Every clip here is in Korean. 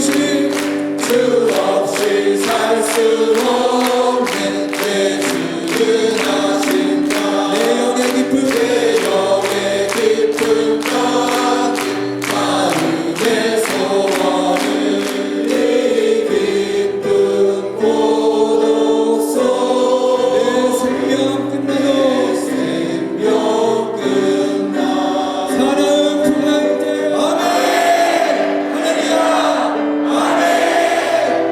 주신 주 없이 살 수 없는 내 주는 하신다. 내 영의 기쁨 같은 마음의 소원을 이 기쁨 고독소 내 생명 끝나 사랑 풍랑일 때 아멘 할렐루야 아멘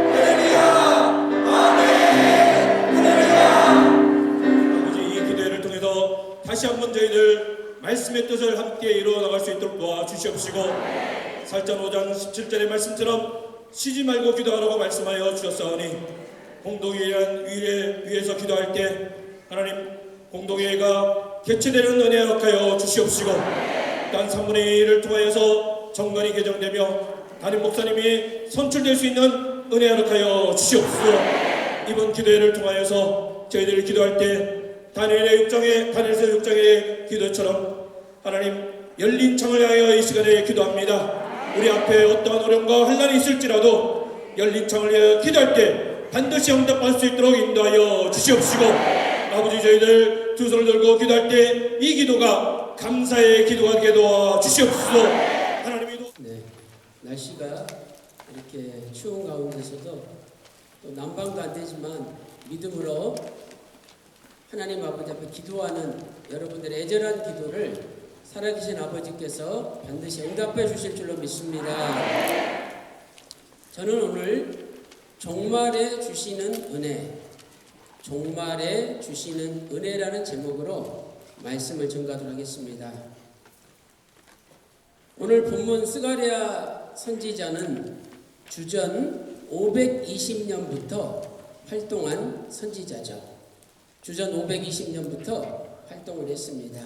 할렐루야 아멘 할렐루야. 아버지, 이 기도회를 통해서 다시 한번 저희들 말씀의 뜻을 함께 이루어 나갈 수 있도록 도와주시옵시고, 살전 5장 17절의 말씀처럼 쉬지 말고 기도하라고 말씀하여 주셨사오니 공동회의란 위에서 기도할 때 하나님 공동회의가 개최되는 은혜 허락하여 주시옵시고, 단 3분의 1을 통하여서 정관이 개정되며 담임 목사님이 선출될 수 있는 은혜 허락하여 주시옵소서. 이번 기도회를 통하여서 저희들이 기도할 때 다니엘서 6장의 기도처럼 하나님 열린 창을 향하여 이 시간에 기도합니다. 우리 앞에 어떠한 어려움과 환난이 있을지라도 열린 창을 향하여 기도할 때 반드시 응답받을 수 있도록 인도하여 주시옵시고, 아버지 저희들 두 손을 들고 기도할 때 이 기도가 감사의 기도가 되게 도와주시옵소서. 하나님이 네, 날씨가 이렇게 추운 가운데서도 또 난방도 안 되지만 믿음으로 하나님 아버지 앞에 기도하는 여러분들의 애절한 기도를 살아계신 아버지께서 반드시 응답해 주실 줄로 믿습니다. 저는 오늘 종말에 주시는 은혜, 종말에 주시는 은혜라는 제목으로 말씀을 전가하도록 하겠습니다. 오늘 본문 스가랴 선지자는 주전 520년부터 활동한 선지자죠. 주전 520년부터 활동을 했습니다.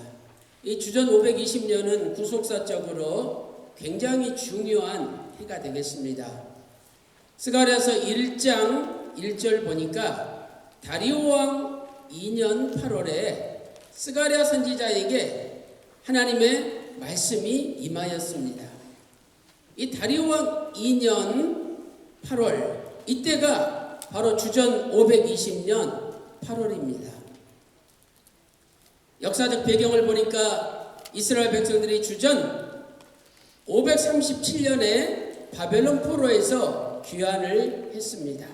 이 주전 520년은 구속사적으로 굉장히 중요한 해가 되겠습니다. 스가랴서 1장 1절 보니까 다리오 왕 2년 8월에 스가랴 선지자에게 하나님의 말씀이 임하였습니다. 이 다리오 왕 2년 8월, 이때가 바로 주전 520년 8월입니다. 역사적 배경을 보니까 이스라엘 백성들이 주전 537년에 바벨론 포로에서 귀환을 했습니다.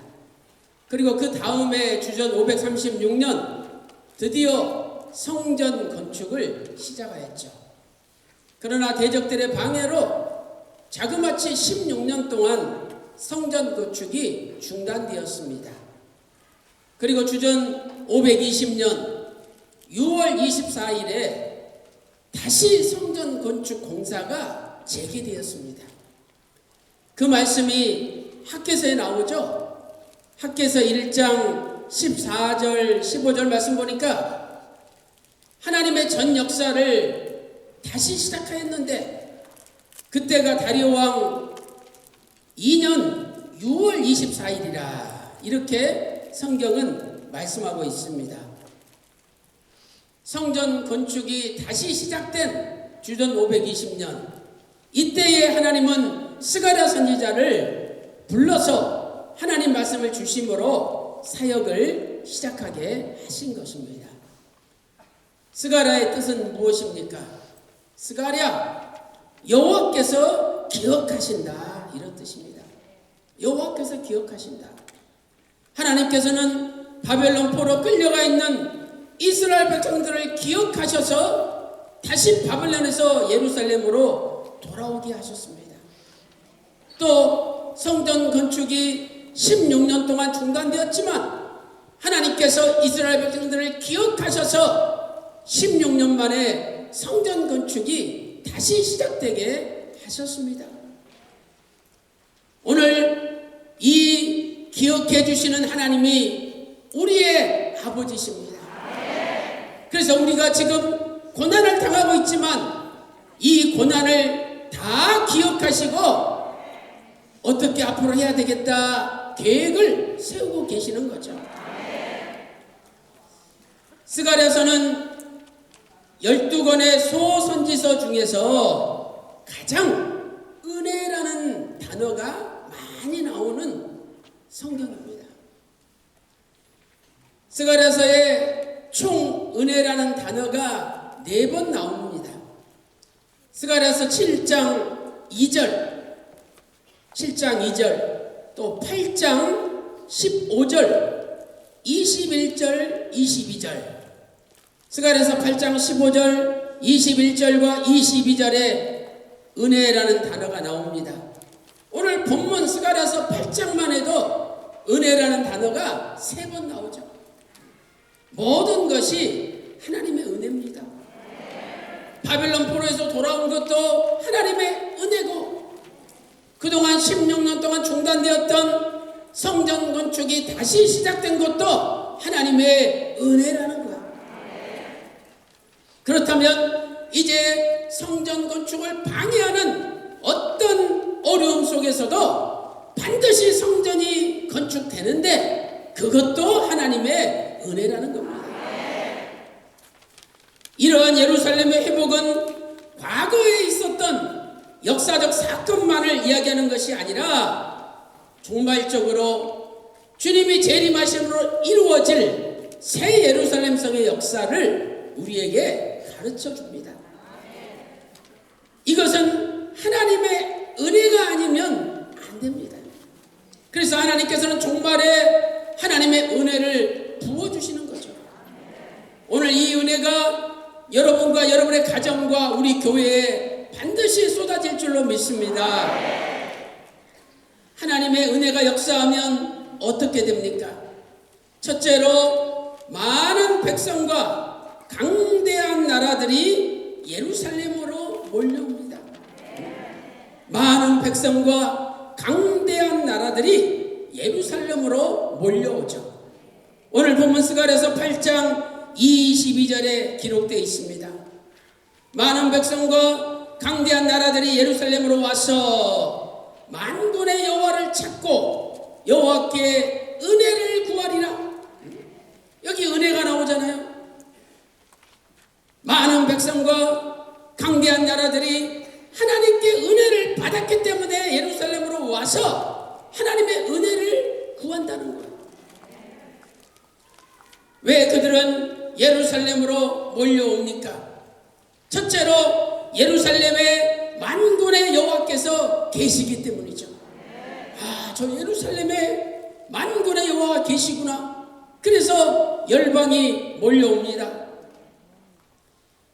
그리고 그 다음에 주전 536년 드디어 성전 건축을 시작하였죠. 그러나 대적들의 방해로 자그마치 16년 동안 성전 건축이 중단되었습니다. 그리고 주전 520년 6월 24일에 다시 성전 건축 공사가 재개되었습니다. 그 말씀이 학개서에 나오죠. 학개서 1장 14절 15절 말씀 보니까 하나님의 전 역사를 다시 시작하였는데 그때가 다리오 왕 2년 6월 24일이라 이렇게 성경은 말씀하고 있습니다. 성전 건축이 다시 시작된 주전 520년, 이때에 하나님은 스가랴 선지자를 불러서 하나님 말씀을 주심으로 사역을 시작하게 하신 것입니다. 스가랴의 뜻은 무엇입니까? 스가랴, 여호와께서 기억하신다, 이런 뜻입니다. 여호와께서 기억하신다. 하나님께서는 바벨론 포로 끌려가 있는 이스라엘 백성들을 기억하셔서 다시 바벨론에서 예루살렘으로 돌아오게 하셨습니다. 또 성전 건축이 16년 동안 중단되었지만 하나님께서 이스라엘 백성들을 기억하셔서 16년 만에 성전 건축이 다시 시작되게 하셨습니다. 오늘 이 기억해 주시는 하나님이 우리의 아버지십니다. 그래서 우리가 지금 고난을 당하고 있지만 이 고난을 다 기억하시고 어떻게 앞으로 해야 되겠다 계획을 세우고 계시는 거죠. 스가랴서는 12권의 소선지서 중에서 가장 은혜라는 단어가 많이 나오는 성경입니다. 스가랴서에 총 은혜라는 단어가 4번 나옵니다. 스가랴서 7장 2절, 또 8장 15절, 21절, 22절. 스가랴서 8장 15절, 21절과 22절에 은혜라는 단어가 나옵니다. 오늘 본문 스가랴서 8장만 해도 은혜라는 단어가 3번 나오죠. 모든 것이 하나님의 은혜입니다. 바벨론 포로에서 돌아온 것도 하나님의 은혜고, 그동안 16년 동안 중단되었던 성전 건축이 다시 시작된 것도 하나님의 은혜라는 거야. 그렇다면 이제 성전 건축을 방해하는 어떤 어려움 속에서도 반드시 성전이 건축되는데 그것도 하나님의 은혜라는 겁니다. 이러한 예루살렘의 회복은 과거에 있었던 역사적 사건만을 이야기하는 것이 아니라 종말적으로 주님이 재림하심으로 이루어질 새 예루살렘 성의 역사를 우리에게 가르쳐 줍니다. 이것은 하나님의 은혜가 아니면 안 됩니다. 그래서 하나님께서는 종말에 하나님의 은혜를 부어주시는 거죠. 오늘 이 은혜가 여러분과 여러분의 가정과 우리 교회에 반드시 쏟아질 줄로 믿습니다. 하나님의 은혜가 역사하면 어떻게 됩니까? 첫째로 많은 백성과 강대한 나라들이 예루살렘으로 몰려옵니다. 많은 백성과 강대한 나라들이 예루살렘으로 몰려오죠. 오늘 본문 스가랴서 8장 22절에 기록되어 있습니다. 많은 백성과 강대한 나라들이 예루살렘으로 와서 만군의 여호와를 찾고 여호와께 은혜를 구하리라. 여기 은혜가 나오잖아요. 많은 백성과 강대한 나라들이 하나님께 은혜를 받았기 때문에 예루살렘으로 와서 하나님의 은혜를 구한다는 거예요. 왜 그들은 예루살렘으로 몰려옵니까? 첫째로 예루살렘에 만군의 여호와께서 계시기 때문이죠. 저 예루살렘에 만군의 여호와가 계시구나. 그래서 열방이 몰려옵니다.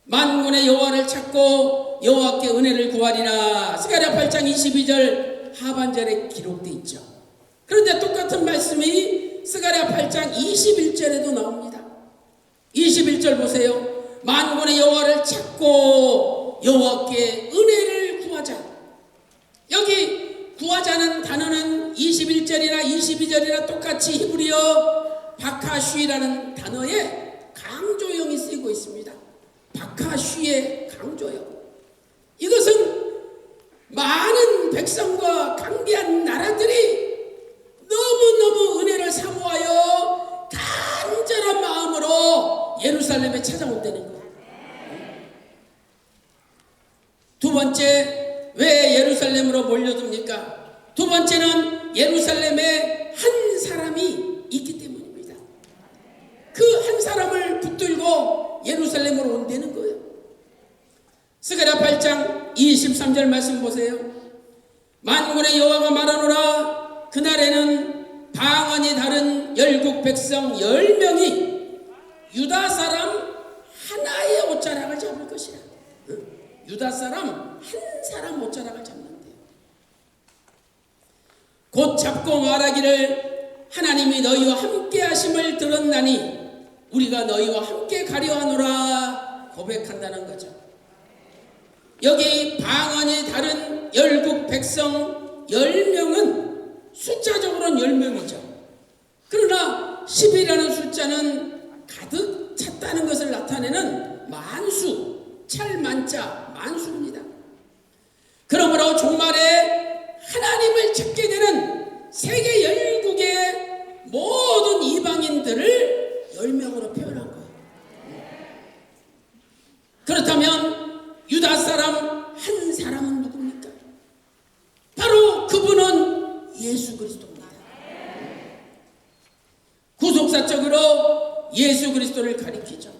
만군의 여호와를 찾고 여호와께 은혜를 구하리라. 스가랴 8장 22절 하반절에 기록되어 있죠. 그런데 똑같은 말씀이 스가랴 8장 21절에도 나옵니다. 21절 보세요. 만군의 여호와를 찾고 여호와께 은혜를 구하자. 여기 구하자는 단어는 21절이나 22절이나 똑같이 히브리어 바카쉬라는 단어에 강조형이 쓰이고 있습니다. 바카쉬의 강조형. 이것은 많은 백성과 강대한 나라들이 너무너무 은혜를 사모하여 간절한 마음으로 예루살렘에 찾아온다는 거예요. 두 번째, 왜 예루살렘으로 몰려듭니까? 두 번째는 예루살렘에 한 사람이 있기 때문입니다. 그 한 사람을 붙들고 예루살렘으로 온다는 거예요. 스가랴 8장 23절 말씀 보세요. 만군의 여호와가 말하노라. 그날에는 방언이 다른 열국 백성 10명이 유다 사람 하나의 옷자락을 잡을 것이라. 유다 사람 한 사람 옷자락을 잡는데요. 곧 잡고 말하기를 하나님이 너희와 함께 하심을 들었나니 우리가 너희와 함께 가려 하노라 고백한다는 거죠. 여기 방언이 다른 열국 백성 10명은 숫자적으로는 10명이죠. 그러나 10이라는 숫자는 가득 찼다는 것을 나타내는 만수, 찰만자, 만수입니다. 그러므로 종말에 하나님을 찾게 되는 세계 열국의 모든 이방인들을 10명으로 표현한 거예요. 그렇다면 유다 사람 한 사람은 누굽니까? 바로 그분은 예수 그리스도입니다. 구속사적으로 예수 그리스도를 가리키죠.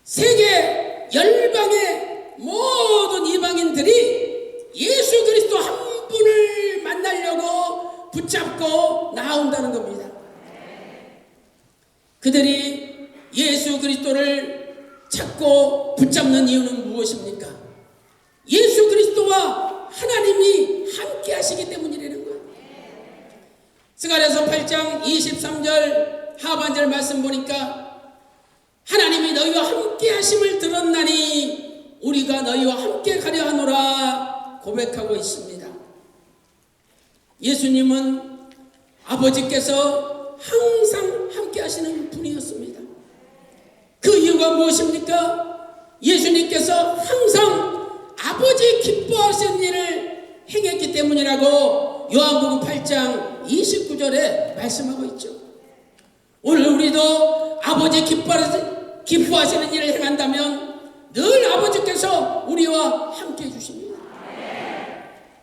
세계 열방의 모든 이방인들이 예수 그리스도 한 분을 만나려고 붙잡고 나온다는 겁니다. 그들이 예수 그리스도를 찾고 붙잡는 이유는 무엇입니까? 예수 그리스도와 하나님이 함께 하시기 때문이라는 거예요. 스가랴서 8장 23절 하반절 말씀 보니까 하나님이 너희와 함께 하심을 들었나니 우리가 너희와 함께 가려 하노라 고백하고 있습니다. 예수님은 아버지께서 항상 함께 하시는 분이었습니다. 그 이유가 무엇입니까? 예수님께서 항상 아버지 기뻐하시는 일을 행했기 때문이라고 요한복음 8장 29절에 말씀하고 있죠. 오늘 우리도 아버지 기뻐하시는 일을 행한다면 늘 아버지께서 우리와 함께 해주십니다.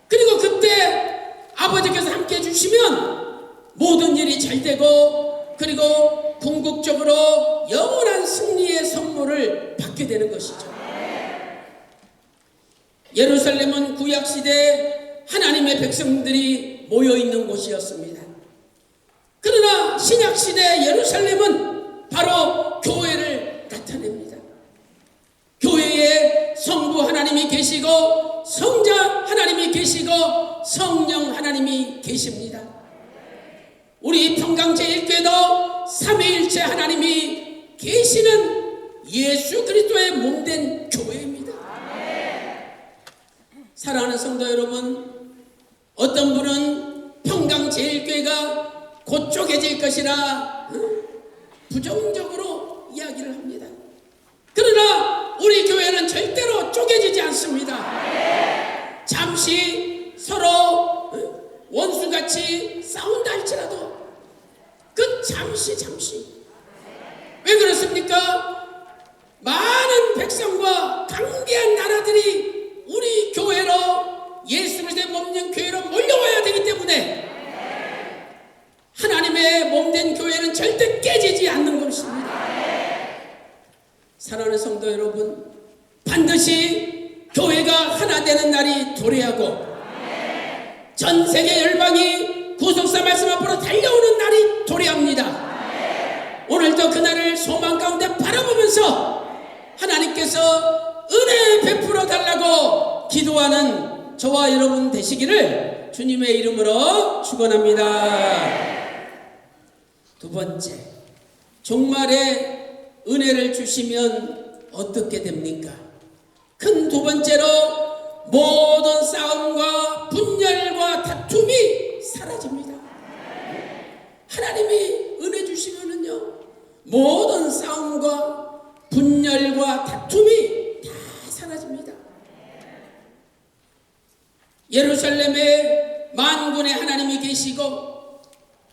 그리고 그때 아버지께서 함께 해주시면 모든 일이 잘 되고 그리고 궁극적으로 영원한 승리의 선물을 받게 되는 것이죠. 예루살렘은 구약시대 하나님의 백성들이 모여있는 곳이었습니다. 그러나 신약시대 예루살렘은 바로 교회를 나타냅니다. 교회에 성부 하나님이 계시고 성자 하나님이 계시고 성령 하나님이 계십니다. 우리 평강제일교회도 삼위일체 하나님이 계시는 예수 그리스도의 몸된 교회입니다. 사랑하는 성도 여러분, 어떤 분은 평강제일교회가 곧 쪼개질 것이라 부정적으로 이야기를 합니다. 그러나 우리 교회는 절대로 쪼개지지 않습니다. 잠시 서로 원수같이 싸운다 할지라도 그 잠시 왜 그렇습니까? 많은 백성과 강대한 나라들이 우리 교회로 예수 그리스도의 몸된 교회로 몰려와야 되기 때문에 하나님의 몸된 교회는 절대 깨지지 않는 것입니다. 사랑하는 성도 여러분, 반드시 교회가 하나 되는 날이 도래하고 전 세계 열방이 구속사 말씀 앞으로 달려오는 날이 도래합니다. 오늘도 그날을 소망 가운데 바라보면서 하나님께서 은혜 베풀어 달라고 기도하는 저와 여러분 되시기를 주님의 이름으로 축원합니다. 두 번째, 종말에 은혜를 주시면 어떻게 됩니까? 큰 두 번째로 모든 싸움과 분열과 다툼이 사라집니다. 하나님이 은혜 주시면은요, 모든 싸움과 분열과 다툼이 다 사라집니다. 예루살렘에 만군의 하나님이 계시고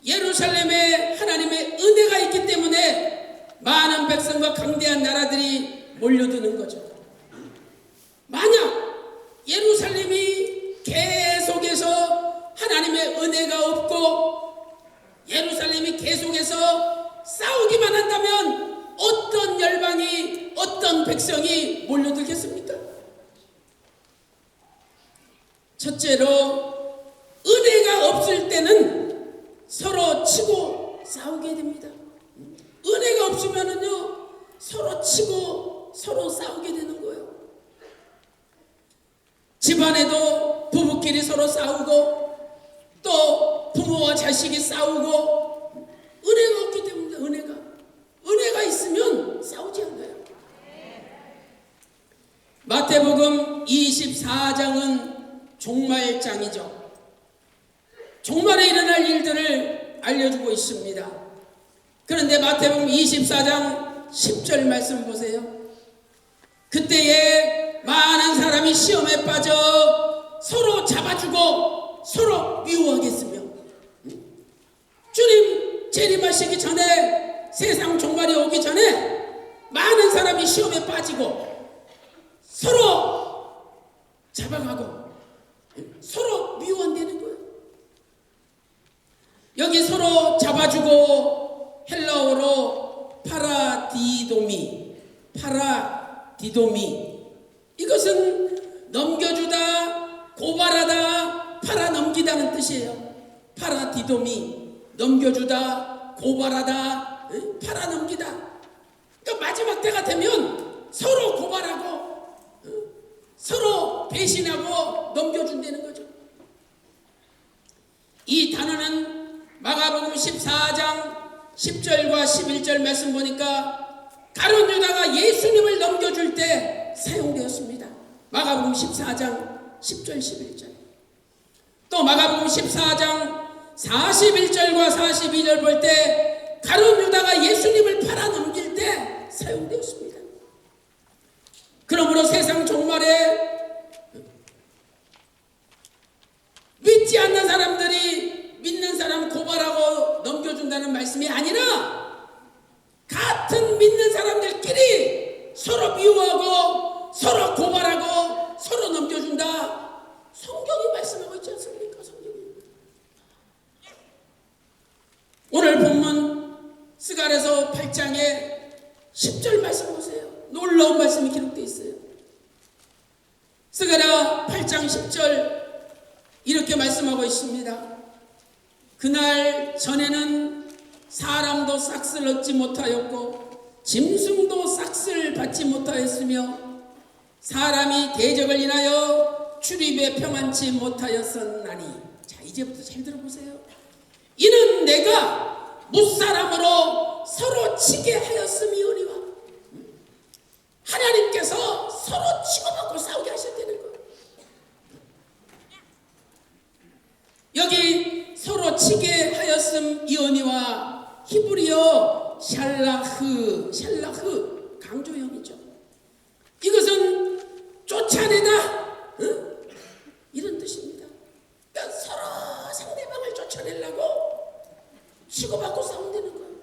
예루살렘에 하나님의 은혜가 있기 때문에 많은 백성과 강대한 나라들이 몰려드는 거죠. 만약 예루살렘이 계속해서 하나님의 은혜가 없고 예루살렘이 계속해서 싸우기만 한다면 어떤 열방이 어떤 백성이 몰려들겠습니까? 첫째로 은혜가 없을 때는 서로 치고 싸우게 됩니다. 은혜가 없으면은요 서로 치고 서로 싸우게 되는 거예요. 집안에도 부부끼리 서로 싸우고 또 부모와 자식이 싸우고 은혜가 없기 때문에 은혜가 있으면 싸우지 않아요. 마태복음 24장은 종말장이죠. 종말에 일어날 일들을 알려주고 있습니다. 그런데 마태복음 24장 10절 말씀 보세요. 그때에 많은 사람이 시험에 빠져 서로 잡아주고 서로 미워하겠으며 주님 재림하시기 전에 세상 종말이 오기 전에 많은 사람이 시험에 빠지고 서로 잡아가고 서로 미워한다는 거예요. 여기 서로 잡아주고 헬라어로 파라디도미, 이것은 넘겨주다, 고발하다, 팔아넘기다는 뜻이에요. 파라디도미, 넘겨주다, 고발하다, 팔아넘기다. 그러니까 마지막 때가 되면 서로 고발하고 서로 배신하고 넘겨준다는 거죠. 이 단어는 마가복음 14장 10절과 11절 말씀 보니까 가룟 유다가 예수님을 넘겨줄 때 사용되었습니다. 마가복음 14장 10절 11절. 또 마가복음 14장 41절과 42절 볼 때 가룟 유다가 예수님을 팔아넘길 때 사용되었습니다. 그러므로 세상 종말에 믿지 않는 사람들이 믿는 사람 고발하고 넘겨준다는 말씀이 아니라 같은 믿는 사람들끼리 서로 미워하고 서로 고발하고 서로 넘겨준다. 성경이 말씀하고 있지 않습니까? 성경이. 오늘 본문 스가랴서 8장에 10절 말씀 보세요. 놀라운 말씀이 기록되어 있어요. 스가랴 8장 10절 이렇게 말씀하고 있습니다. 그날 전에는 사람도 싹을 얻지 못하였고 짐승도 싹을 받지 못하였으며 사람이 대적을 인하여 출입에 평안치 못하였었나니. 자, 이제부터 잘 들어보세요. 이는 내가 무사람으로 서로 치게 하였음이오니와. 하나님께서 서로 치고받고 싸우게 하셨다는 거예요. 여기 서로 치게 하였음이오니와 히브리어 샬라흐 강조형이죠. 이것은 쫓아내다 이런 뜻입니다. 그러니까 서로 상대방을 쫓아내려고 치고받고 싸운다는 거예요.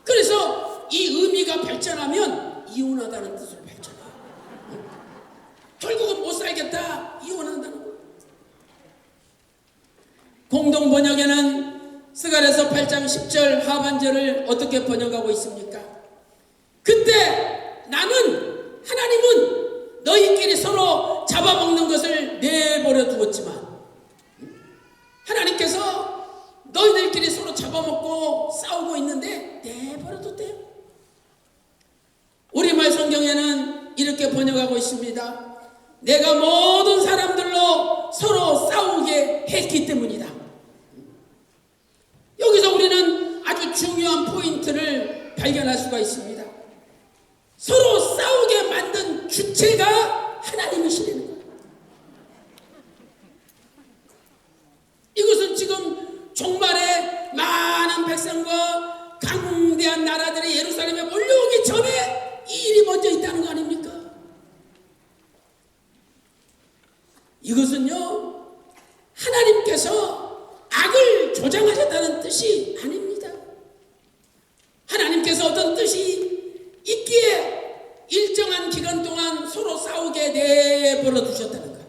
그래서 이 의미가 발전하면 이혼하다는 뜻으로 발전해요. 결국은 못 살겠다, 이혼한다는 거예요. 공동 번역에는 스가랴서 8장 10절 하반절을 어떻게 번역하고 있습니까? 그때 나는, 하나님은 너희끼리 서로 잡아먹는 것을 내버려 두었지만 하나님께서 너희들끼리 서로 잡아먹고 싸우고 있는데 내버려 뒀대요. 우리말 성경에는 이렇게 번역하고 있습니다. 내가 모든 사람들로 서로 싸우게 했기 때문이다. 여기서 우리는 아주 중요한 포인트를 발견할 수가 있습니다. 서로 싸우게 만든 주체가 하나님이시라는 거예요. 이것은 지금 종말에 많은 백성과 강대한 나라들이 예루살렘에 몰려오기 전에 이 일이 먼저 있다는 거 아닙니까? 이것은요, 하나님께서 악을 조장하셨다는 뜻이 아닙니다. 하나님께서 어떤 뜻이 있기에 일정한 기간 동안 서로 싸우게 내버려 두셨다는 거예요.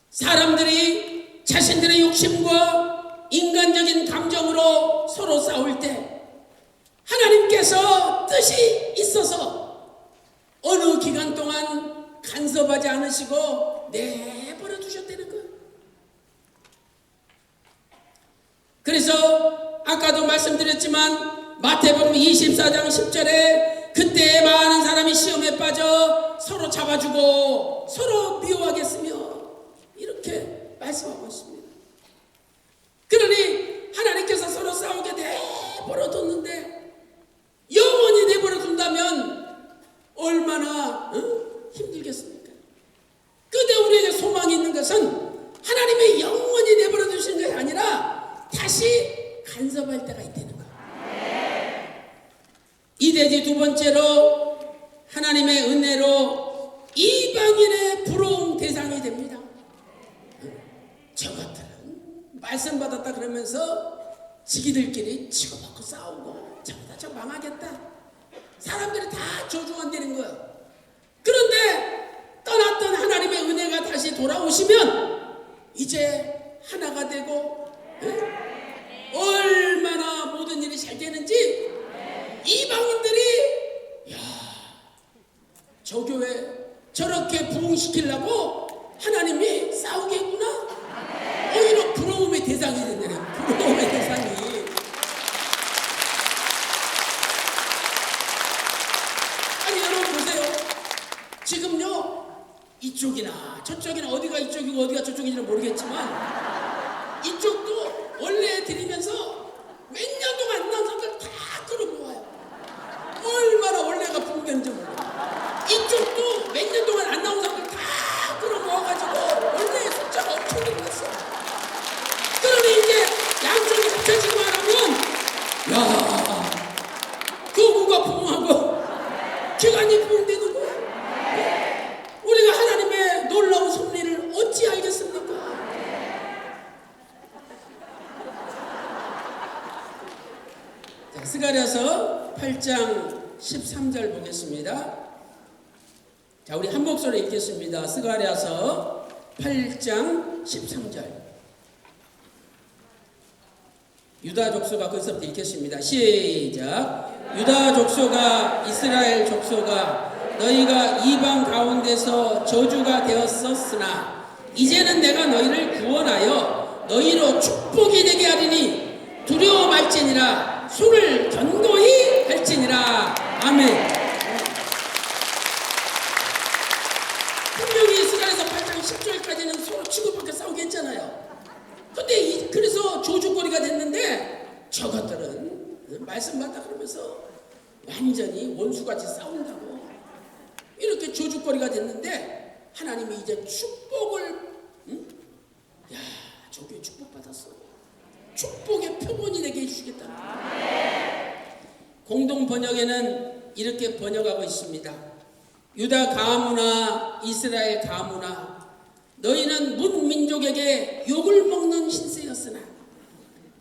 사람들이 자신들의 욕심과 인간적인 감정으로 서로 싸울 때 하나님께서 뜻이 있어서 어느 기간 동안 간섭하지 않으시고 내버려 두셨다는 거예요. 그래서 아까도 말씀드렸지만 마태복음 24장 10절에 그때 많은 사람이 시험에 빠져 서로 잡아주고 서로 미워하겠으며 이렇게 말씀하고 있습니다. 그러니 하나님께서 서로 싸우게 내버려 뒀는데 영원히 내버려 둔다면 얼마나 힘들겠습니까? 그때 우리에게 소망이 있는 것은 하나님의 영원히 내버려 두시는 것이 아니라 다시 간섭할 때가 있다는 거예요. 이대지 두 번째로 하나님의 은혜로 이방인의 부러움 대상이 됩니다. 저것들은 말씀 받았다 그러면서 지기들끼리 치고받고 싸우고 저보다 저 망하겠다. 사람들이 다 저주한다는 거예요. 그런데 떠났던 하나님의 은혜가 다시 돌아오시면 이제 하나가 되고 얼마나 모든 일이 잘 되는지 이방인들이 야, 저 교회 저렇게 부흥시키려고 하나님이 싸우겠구나. 오히려 부러움의 대상이 된다네. 부러움의 대상이. 아니 여러분 보세요. 지금요 이쪽이나 저쪽이나 어디가 이쪽이고 어디가 저쪽인지는 모르겠지만 이쪽도 원래 드리면서 몇 년 동안 안 나온 사람들 다 끌어모아요. 얼마나 원래가 부흥되는지 몰라요. 이쪽도 몇 년 동안 안 나온 사람들 다 끌어모아가지고 원래 숫자가 엄청 늘었어. 그러니 이제 양쪽이 합쳐지기만 하면 야 교구가 부흥하고 기관이 부흥되는 거야. 우리가 하나님의 놀라운 섭리를 어찌 알겠습니까? 자, 스가랴서 8장 13절 보겠습니다. 자, 우리 한 목소리 읽겠습니다. 스가랴서 8장 13절. 유다 족속아, 거기서부터 읽겠습니다. 시작. 유다 족속아, 이스라엘 족속아, 너희가 이방 가운데서 저주가 되었었으나 이제는 내가 너희를 구원하여 너희로 축복이 되게 하리니 두려워 말지니라. 손을 견고히 할지니라. 아멘. 분명히 스가랴서 8장 10절까지는 서로 치고받고 싸우게 했잖아요. 근데 그래서 조주거리가 됐는데 저것들은 말씀 맞다 그러면서 완전히 원수같이 싸운다고 이렇게 조주거리가 됐는데 하나님이 이제 축복을 야, 저게 축복받았어. 축복의 표본이 되게 해주시겠다. 공동 번역에는 이렇게 번역하고 있습니다. 유다 가문아, 이스라엘 가문아, 너희는 문민족에게 욕을 먹는 신세였으나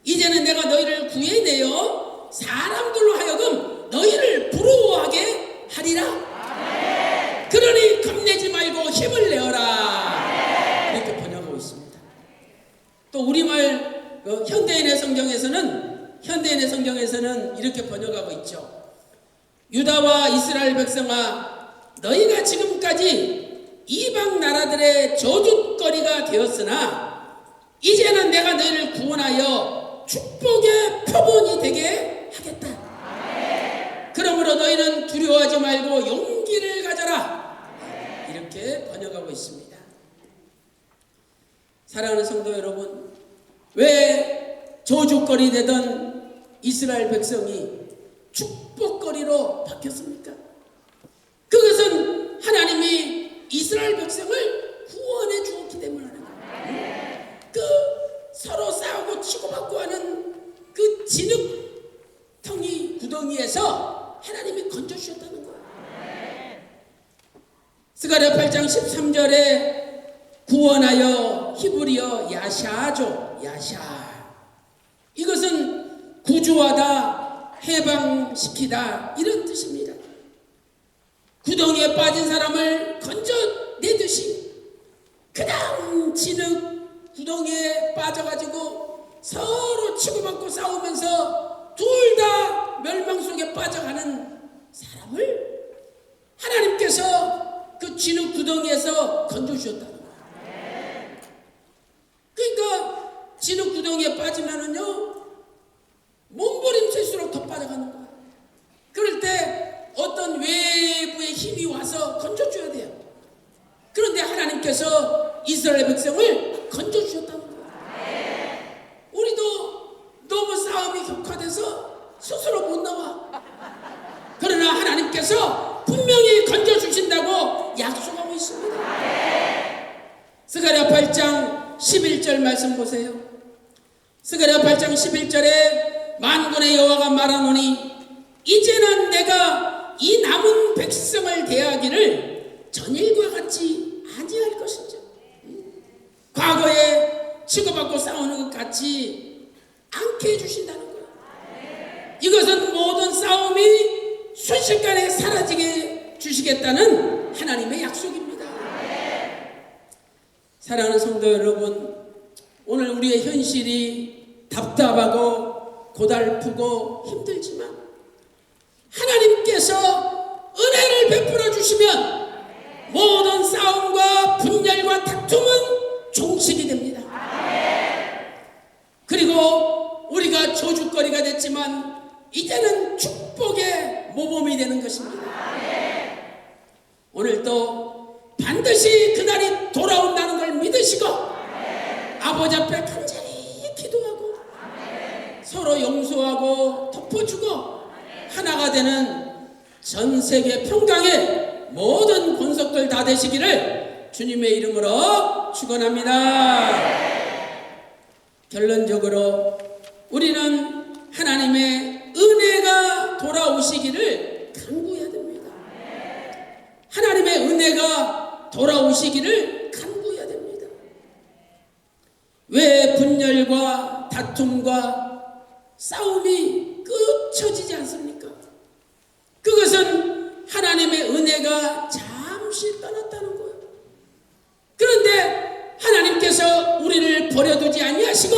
이제는 내가 너희를 구해내어 사람들로 하여금 너희를 부러워하게 하리라. 그러니 겁내지 말고 힘을 내어라. 이렇게 번역하고 있습니다. 또 우리말 현대인의 성경에서는 이렇게 번역하고 있죠. 유다와 이스라엘 백성아, 너희가 지금까지 이방 나라들의 저주거리가 되었으나 이제는 내가 너희를 구원하여 축복의 표본이 되게 하겠다. 그러므로 너희는 두려워하지 말고 용기를 가져라. 이렇게 번역하고 있습니다. 사랑하는 성도 여러분, 왜 저주거리 되던 이스라엘 백성이 축복거리로 바뀌었습니까? 그것은 하나님이 이스라엘 백성을 구원해 주었기 때문에 그 서로 싸우고 치고받고 하는 그 진흙덩이 구덩이에서 하나님이 건져주셨다는 거예요. 스가랴 8장 13절에 구원하여 히브리어 야샤죠. 야샤. 이것은 구주하다, 해방시키다 이런 뜻입니다. 구덩이에 빠진 사람을 건져내듯이 그냥 진흙 구덩이에 빠져가지고 서로 치고받고 싸우면서 둘 다 멸망 속에 빠져가는 사람을 하나님께서 그 진흙 구덩이에서 건져주셨다는 거예요. 그러니까 진흙 구덩이에 빠지면은요 몸부림칠수록 더 빠져가는 거예요. 그럴 때 어떤 외부의 힘이 와서 건져줘야 돼요. 그런데 하나님께서 이스라엘 백성을 건져주셨다는 거예요. 우리도 너무 싸움이 격화돼서 스스로 못 나와. 그러나 하나님께서 분명히 건져주신다고 약속하고 있습니다. 스가랴 8장 11절 말씀 보세요. 스가랴 8장 11절에 만군의 여호와가 말하노니 이제는 내가 이 남은 백성을 대하기를 전일과 같이 아니할 것이죠. 과거에 치고받고 싸우는 것 같이 않게 해주신다는 거예요. 이것은 모든 싸움이 순식간에 사라지게 주시겠다는 하나님의 약속입니다. 사랑하는 성도 여러분, 오늘 우리의 현실이 답답하고 고달프고 힘들지만 하나님께서 은혜를 베풀어 주시면 모든 싸움과 분열과 다툼은 종식이 됩니다. 그리고 우리가 저주거리가 됐지만 이제는 축복의 모범이 되는 것입니다. 오늘도 반드시 그날이 돌아온다는 걸 믿으시고 아버지 앞에 간절히 기도하고 서로 용서하고 덮어주고 하나가 되는 전 세계 평강의 모든 권속들 다 되시기를 주님의 이름으로 축원합니다. 결론적으로 우리는 하나님의 은혜가 돌아오시기를 간구해야 됩니다. 하나님의 은혜가 돌아오시기를 간구해야 됩니다. 왜 분열과 다툼과 싸움이 끝쳐지지 않습니까? 그것은 하나님의 은혜가 잠시 떠났다는 거예요. 그런데 하나님께서 우리를 버려두지 아니하시고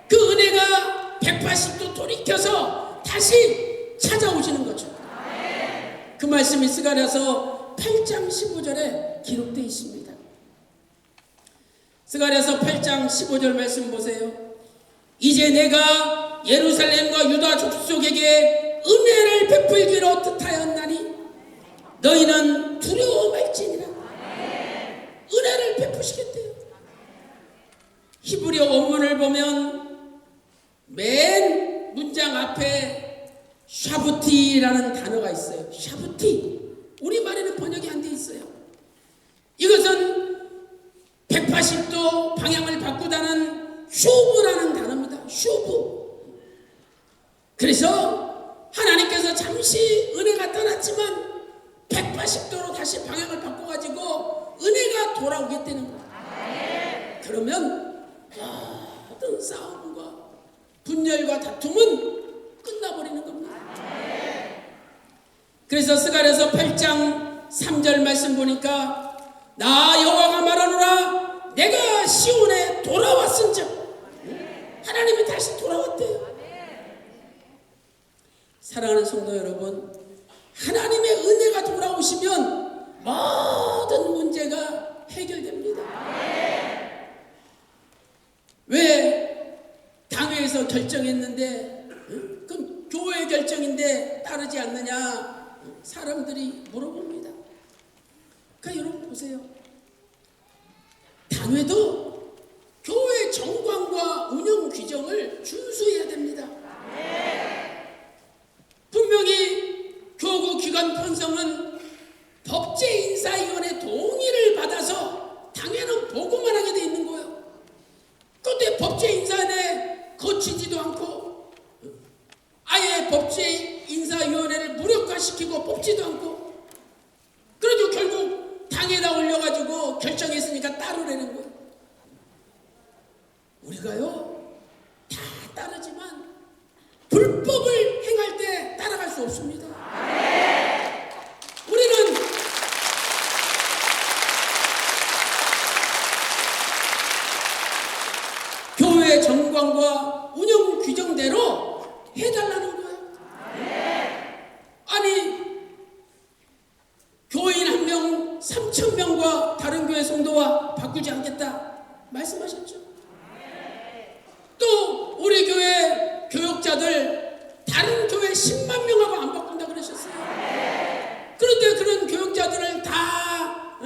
그 은혜가 180도 돌이켜서 다시 찾아오시는 거죠. 그 말씀이 스가랴서 8장 15절에 기록되어 있습니다. 스가랴서 8장 15절 말씀 보세요. 이제 내가 예루살렘과 유다 족속에게 은혜를 베풀기로 뜻하였나니 너희는 두려워 말지니라. 은혜를 베푸시겠대요. 히브리어 원문을 보면 맨 문장 앞에 샤부티라는 단어가 있어요. 샤부티. 우리말에는 번역이 안 돼 있어요. 이것은 180도 방향을 바꾸다는 슈브라는 단어입니다. 슈브. 그래서 하나님께서 잠시 은혜가 떠났지만 180도로 다시 방향을 바꿔가지고 은혜가 돌아오겠다는 거예요. 그러면 모든 싸움과 분열과 다툼은 끝나버리는 겁니다. 그래서 스가랴서 8장 3절 말씀 보니까 나 여호와가 말하노라 내가 시온에 돌아왔은즉 하나님이 다시 돌아왔대요. 사랑하는 성도 여러분, 하나님의 은혜가 돌아오시면 모든 문제가 해결됩니다. 왜 당회에서 결정했는데 그럼 교회 결정인데 따르지 않느냐 사람들이 물어봅니다. 그러니까 여러분 보세요. 당회도 교회 정관과 운영 규정을 준수해야 됩니다. 분명히 교구 기관 편성은 법제인사위원회 동의를 받아서 당회는 보고만 하게 돼 있는 거예요. 그런데 법제인사위원회 거치지도 않고 아예 법제인사위원회를 무력화시키고 뽑지도 않고 그래도 결국 당에다 올려가지고 결정했으니까 따르라는 거예요. 우리가요 다 따르지만 불법을 행할 때 따라갈 수 없습니다. 우리는 교회 정관과 운영 규정대로 해달라는 거예요. 아니 교인 한 명 3,000명과 다른 교회 성도와 바꾸지 않겠다 말씀하셨죠. 또 우리 교회 교역자들 다른 교회 10만 명하고 안 바꾼다 그러셨어요. 그런데 그런 교역자들을 다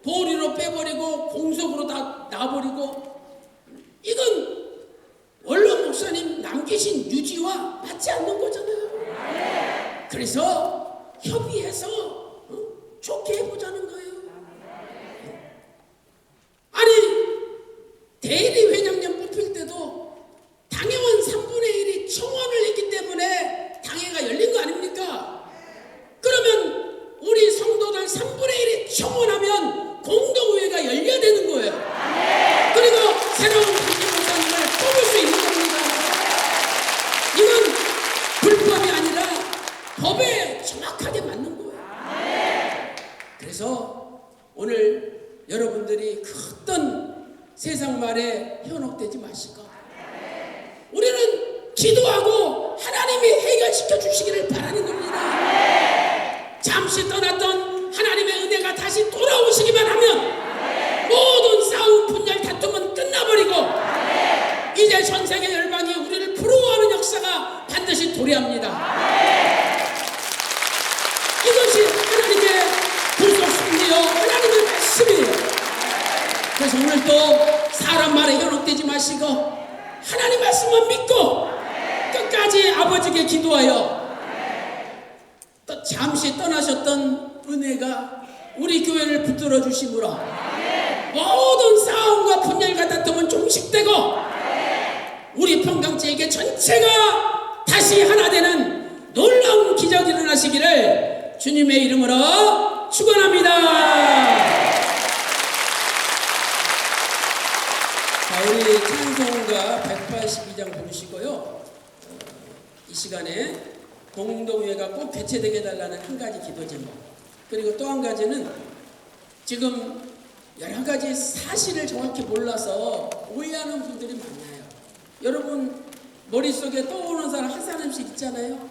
보리로 빼버리고 공석으로 다 놔버리고 이건 원로 목사님 남기신 유지와 맞지 않는 거잖아요. 그래서 협의해서 좋게 해보자는 거예요. 아니 대리 회장님 뽑힐 때도 당회원 3분의 1이 청원을 했기 때문에 당회가 열린 거 아닙니까? 그러면 우리 성도들 3분의 1이 청원하면 공동회의가 열려야 되는 거예요. 그리고 새로운 공동목사님을 뽑을 수 있는 겁니다. 이건 불법이 아니라 법에 정확하게 맞는 거예요. 그래서 오늘 여러분들이 그 어떤 세상 말에 현혹되지 마시고 우리는 기도하고 하나님이 해결시켜 주시기를 바라는 겁니다. 잠시 떠났던 하나님의 은혜가 다시 돌아오시기만 하면 모든 싸움, 분열, 다툼은 끝나버리고 이제 전세계 열방이 우리를 부러워하는 역사가 반드시 도래합니다. 이것이 하나님의 불속 승리요 하나님의 말씀이에요. 그래서 오늘 또 사람 말에 현혹되지 마시고 하나님 말씀만 믿고 끝까지 아버지께 기도하여 또 잠시 떠나셨던 은혜가 우리 교회를 붙들어 주심으로 모든 싸움과 분열과 다툼은 종식되고 우리 평강제에게 전체가 다시 하나 되는 놀라운 기적이 일어나시기를 주님의 이름으로 축원합니다. 자, 우리 찬송가 182장 부르시고요. 이 시간에 공동회가 꼭 개최되게 해달라는 한 가지 기도 제목, 그리고 또 한 가지는 지금 여러 가지 사실을 정확히 몰라서 오해하는 분들이 많아요. 여러분 머릿속에 떠오르는 사람 한 사람씩 있잖아요.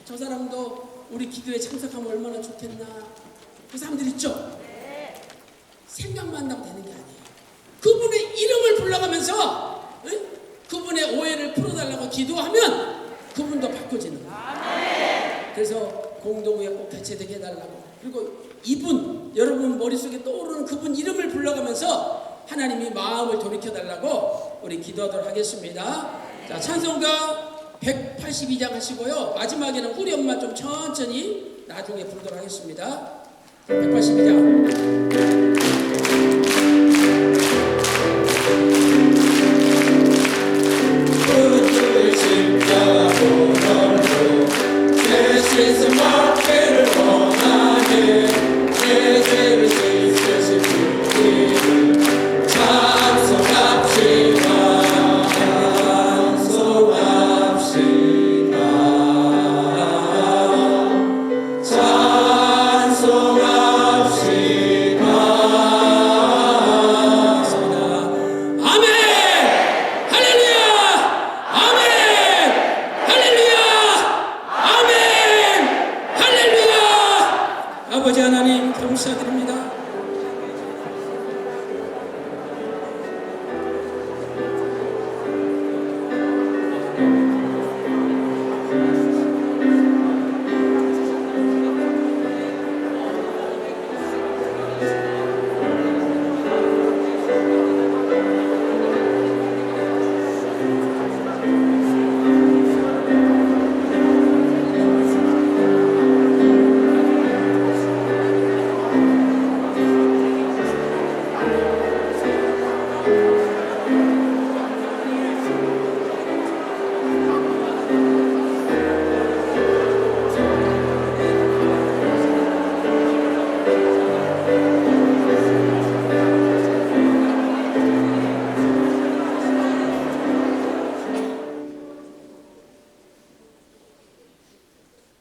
저 사람도 우리 기도에 참석하면 얼마나 좋겠나. 그 사람들 있죠? 생각만 하면 되는 게 아니에요. 그분의 이름을 불러가면서 그분의 오해를 풀어달라고 기도하면 그분도 바꿔지는 거예요. 그래서 공동회에 꼭 개최되게 해달라고. 그리고 이분, 여러분 머릿속에 떠오르는 그분 이름을 불러가면서 하나님이 마음을 돌이켜달라고 우리 기도하도록 하겠습니다. 자, 찬송가 182장 하시고요. 마지막에는 우리 엄마 좀 천천히 나중에 부르도록 하겠습니다. 182장. 아버지 하나님 감사드립니다.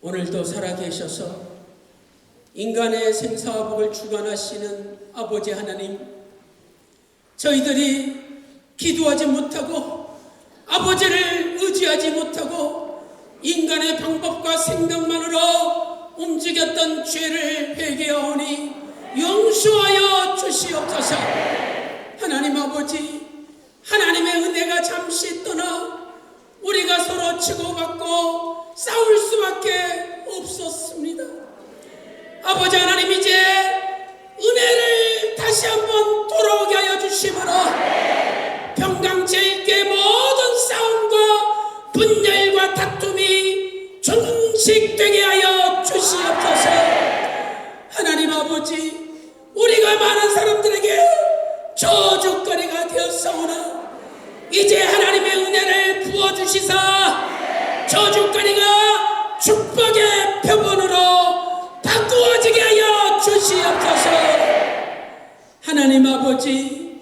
오늘도 살아계셔서 인간의 생사와 복을 주관하시는 아버지 하나님, 저희들이 기도하지 못하고 아버지를 의지하지 못하고 인간의 방법과 생각만으로 움직였던 죄를 회개하오니 용서하여 주시옵소서. 하나님 아버지, 하나님의 은혜가 잠시 떠나 우리가 서로 치고받고 싸울 수밖에 없었습니다. 아버지 하나님, 이제 은혜를 다시 한번 돌아오게 하여 주심으로 평강제일교회 모든 싸움과 분열과 다툼이 종식되게 하여 주시옵소서. 하나님 아버지, 우리가 많은 사람들에게 저주거리가 되었사오나 이제 하나님의 은혜를 부어주시사 저주거리가 축복의 표본으로 바꾸어지게 하여 주시옵소서. 하나님 아버지,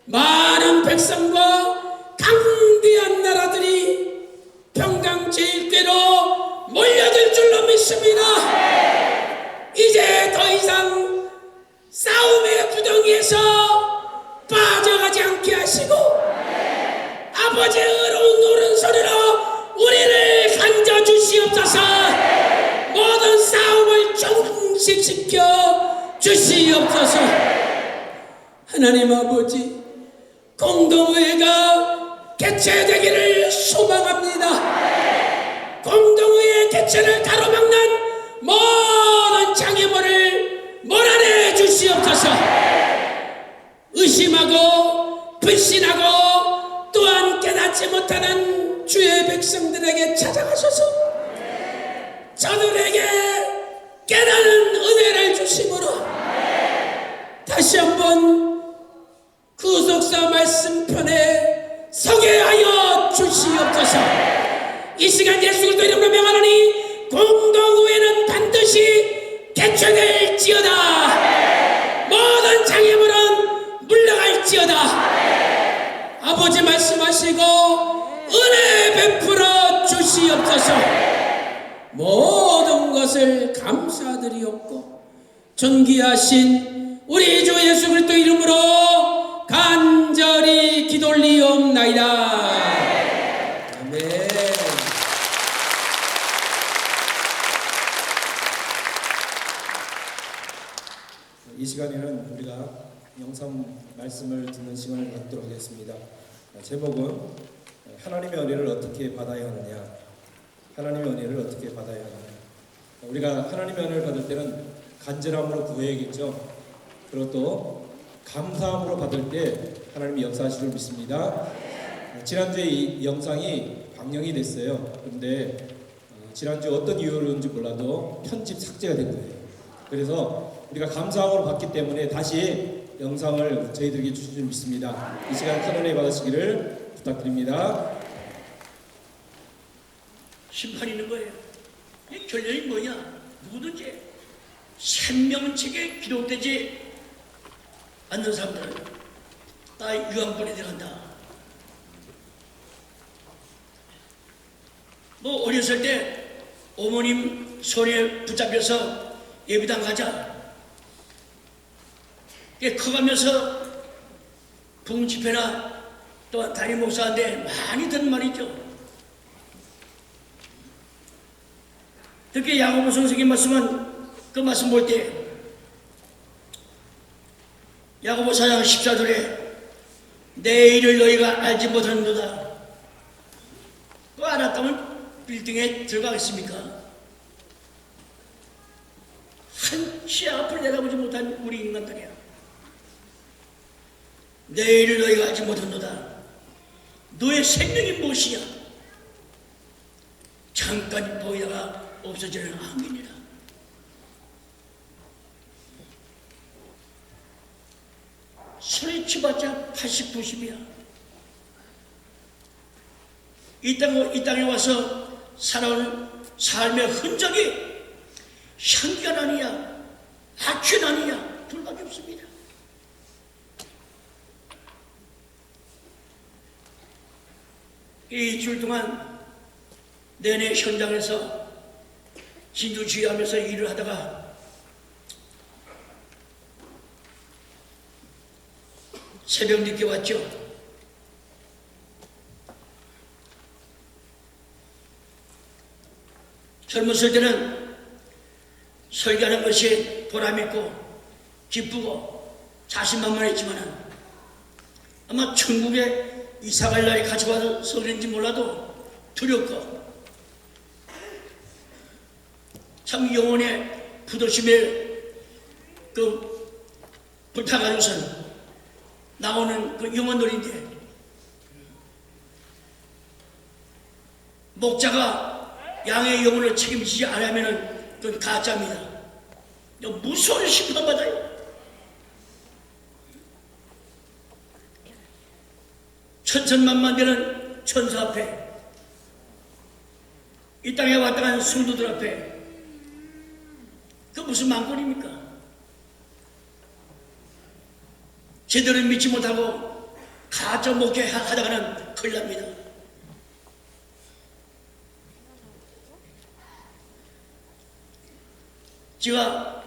많은 백성과 강대한 나라들이 평강제일교회로 몰려들 줄로 믿습니다. 이제 더 이상 싸움의 구덩이에서 빠져 나오지 않게 하시고 아버지의 의로운 오른손으로 우리를 간져 주시옵소서. 모든 싸움을 종식시켜 주시옵소서. 하나님 아버지, 공동회가 개최되기를 소망합니다. 공동회의 개최를 가로막는 모든 장애물을 몰아내 주시옵소서. 의심하고 불신하고 또한 깨닫지 못하는 주의 백성들에게 찾아가셔서 저들에게 깨닫는 은혜를 주심으로 다시 한번 구속사 말씀편에 서게 하여 주시옵소서. 이 시간 예수 그리스도 이름으로 명하노니 공동회는 반드시 개최될지어다. 모든 장애물은 물러갈지어다. 아버지 말씀하시고 은혜 베풀어 주시옵소서. 모든 것을 감사드리옵고 존귀하신 우리 주 예수 그리스도 이름으로 간절히 기도리옵나이다. 아멘. 이 시간에는 우리가 영상 말씀을 듣는 시간을 갖도록 하겠습니다. 제목은 하나님의 은혜를 어떻게 받아야 하느냐. 하나님의 은혜를 어떻게 받아야 하느냐. 우리가 하나님의 은혜를 받을 때는 간절함으로 구해야겠죠. 그리고 또 감사함으로 받을 때 하나님이 역사하실 줄 믿습니다. 지난주에 이 영상이 방영이 됐어요. 그런데 지난주 어떤 이유로인지 몰라도 편집 삭제가 된 거예요. 그래서 우리가 감사함으로 받기 때문에 다시 영상을 저희들에게 주실 줄 믿습니다. 이 시간 큰 은혜 받으시기를 부탁드립니다. 심판이 있는 거예요. 이 결론이 뭐냐? 누구든지 생명책에 기록되지 않는 사람들은 다 유황불에 들어간다. 뭐 어렸을 때 어머님 손에 붙잡혀서 예배당 가자. 커가면서 부흥집회나 또한 담임 목사한테 많이 듣는 말이죠. 특히 야고보서 선생님 말씀은 그 말씀 볼 때 야고보 4장 14절에 내 일을 너희가 알지 못하는도다. 또 알았다면 빌딩에 들어가겠습니까? 한치 앞을 내다보지 못한 우리 인간들이야. 내 일을 너희가 알지 못한도다. 너의 생명이 무엇이야? 잠깐 보이다가 없어지는 악인이라. 소리치봤자 80, 90이야. 이 땅에 와서 살아오는 삶의 흔적이 향기가 아니냐, 악취는 아니냐, 둘밖에 없습니다. 이 주 동안 내내 현장에서 진두지휘하면서 일을 하다가 새벽 늦게 왔죠. 젊었을 때는 설교하는 것이 보람있고 기쁘고 자신만만했지만 아마 천국에 이사갈 날이 가져와서 그런지 몰라도 두렵고 참 영혼의 부도심에 그 불타가지고선 나오는 그 영혼들인데 목자가 양의 영혼을 책임지지 않으면 그건 가짜입니다. 무서운 심판받아요. 천천만만 되는 천사 앞에 이 땅에 왔다 간 성도들 앞에 그 무슨 망군입니까? 제대로 믿지 못하고 가짜 목회하다가는 큰일 납니다. 제가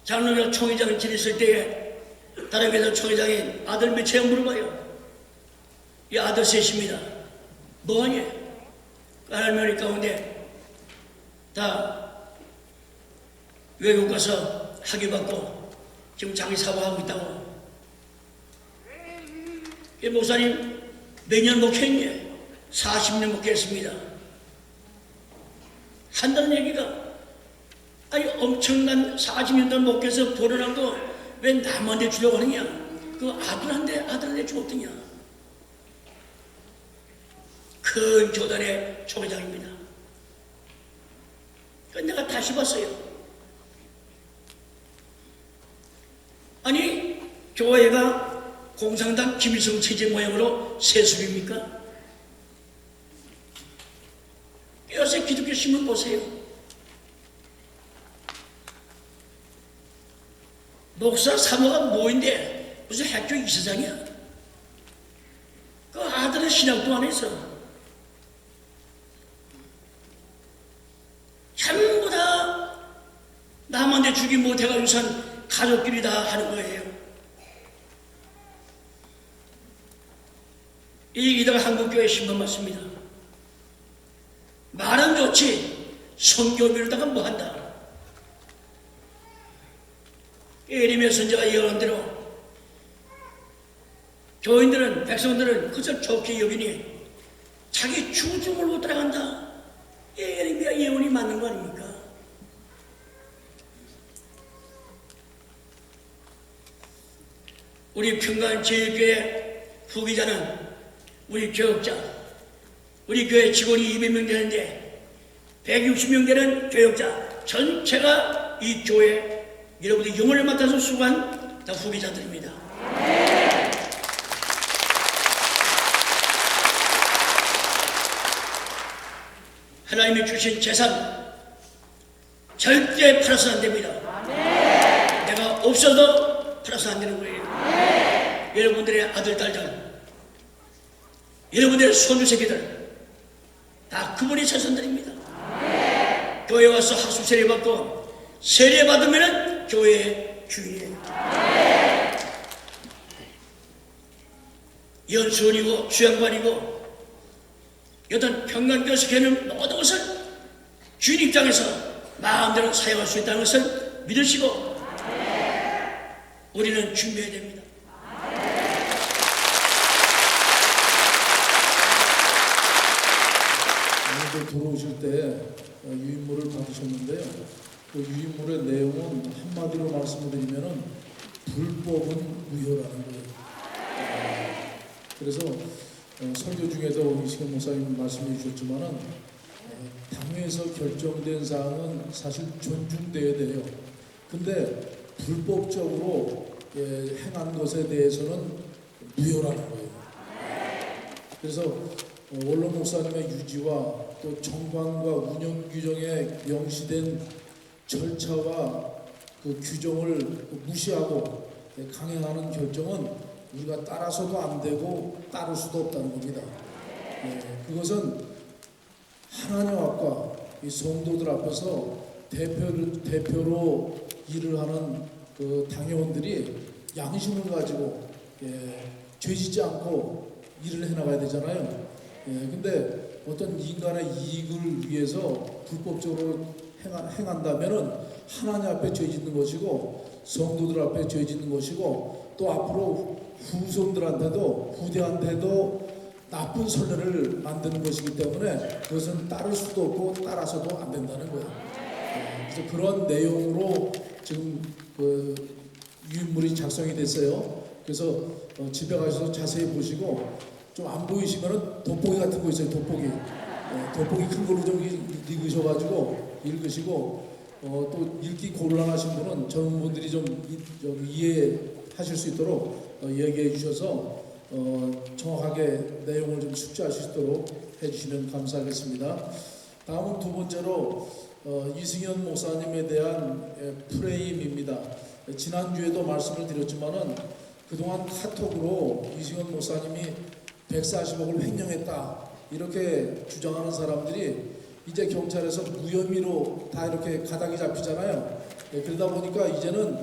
장로교 총회장을 지냈을 때에 다른 교회 총회장이 아들 몇째야 물어봐요. 이 아들 셋입니다. 뭐하니? 할머니 가운데 다 외국 가서 학위 받고 지금 자기 사업하고 있다고. 이 목사님 몇 년 목회했니? 40년 목회했습니다. 한다는 얘기가 아니 엄청난 40년 동안 목회해서 벌어난 거 왜 남한테 주려고 하느냐? 그 아들한테 주었더냐? 큰 교단의 총회장입니다. 그러니까 내가 다시 봤어요. 아니 교회가 공산당 김일성 체제 모양으로 세습입니까? 요새 기독교 신문 보세요. 목사 사모가 뭐인데 무슨 학교 이사장이야? 그 아들은 신학도 안 했어. 전부 다 남한테 주기 못해가지고선 가족끼리 다 하는 거예요. 이기다가 한국교회 신문 맞습니다. 말은 좋지 선교비로다가 뭐 한다. 예레미야 선지자가 예언한 대로 교인들은 백성들은 그저 좋게 여기니 자기 주중을 못 따라간다. 예레미야 예언이 맞는 거 아닙니까? 우리 평강제일교회 후기자는 우리 교역자, 우리 교회 직원이 200명 되는데 160명 되는 교역자 전체가 이 교회 여러분들이 영혼을 맡아서 수고한 다 후기자들입니다. 하나님이 주신 재산 절대 팔아서는 안 됩니다. 내가 없어도 팔아서 안 되는 거예요. 여러분들의 아들, 딸들, 여러분들의 손주, 새끼들 다 그분이 자손들입니다. 교회 와서 학습 세례 받고 세례 받으면 교회의 주인이에요. 연수원이고 수양반이고 여튼 평강교회는 모든 것을 주인 입장에서 마음대로 사용할 수 있다는 것을 믿으시고 우리는 준비해야 됩니다. 오늘 들어오실 때 유인물을 받으셨는데요. 그 유인물의 내용은 한마디로 말씀을 드리면은 불법은 무효라는 거예요. 그래서 설교 중에도 이시경 목사님 말씀해 주셨지만은 당회에서 결정된 사항은 사실 존중돼야 돼요. 근데 불법적으로 행한 것에 대해서는 무효라는 거예요. 그래서 원로 목사님의 유지와 또 정관과 운영 규정에 명시된 절차와 그 규정을 무시하고 강행하는 결정은 우리가 따라서도 안 되고 따를 수도 없다는 겁니다. 그것은 하나님 앞과 이 성도들 앞에서 대표로 일을 하는 그 당회원들이 양심을 가지고 죄짓지 않고 일을 해나가야 되잖아요. 근데 어떤 인간의 이익을 위해서 불법적으로 행한다면은 하나님 앞에 죄짓는 것이고 성도들 앞에 죄짓는 것이고 또 앞으로 후대한테도 나쁜 선례를 만드는 것이기 때문에 그것은 따를 수도 없고 따라서도 안 된다는 거예요. 그래서 그런 내용으로 지금 그 유인물이 작성이 됐어요. 그래서 집에 가셔서 자세히 보시고 좀 안 보이시면은 돋보기 같은 거 있어요. 돋보기 큰 걸로 좀 읽으셔가지고 읽으시고 또 읽기 곤란하신 분은 전문분들이 좀 이해하실 수 있도록 얘기해 주셔서 정확하게 내용을 좀 숙지하실 수 있도록 해주시면 감사하겠습니다. 다음은 두 번째로 이승현 목사님에 대한 프레임입니다. 지난주에도 말씀을 드렸지만은 그동안 카톡으로 이승현 목사님이 140억을 횡령했다 이렇게 주장하는 사람들이 이제 경찰에서 무혐의로 다 이렇게 가닥이 잡히잖아요. 그러다 보니까 이제는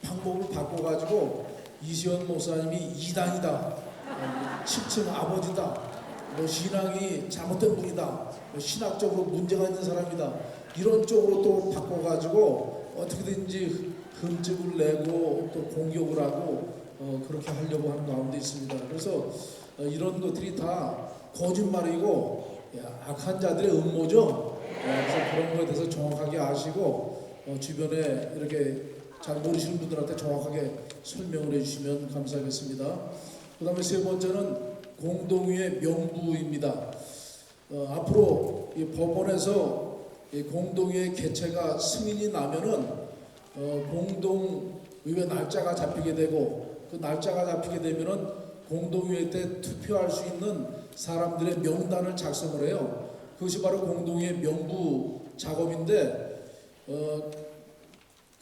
방법을 바꿔가지고 이시원 목사님이 이단이다, 7층 아버지다, 뭐 신앙이 잘못된 분이다, 뭐 신학적으로 문제가 있는 사람이다, 이런 쪽으로 또 바꿔가지고 어떻게든지 흠집을 내고 또 공격을 하고 그렇게 하려고 하는 가운데 있습니다. 그래서 이런 것들이 다 거짓말이고 악한 자들의 음모죠. 그래서 그런 것에 대해서 정확하게 아시고 주변에 이렇게 잘 모르시는 분들한테 정확하게 설명을 해주시면 감사하겠습니다. 그 다음에 세 번째는 공동의회 명부입니다. 앞으로 이 법원에서 이 공동의회 개최가 승인이 나면은 공동의회 날짜가 잡히게 되고, 그 날짜가 잡히게 되면은 공동의회 때 투표할 수 있는 사람들의 명단을 작성을 해요. 그것이 바로 공동의회 명부 작업인데,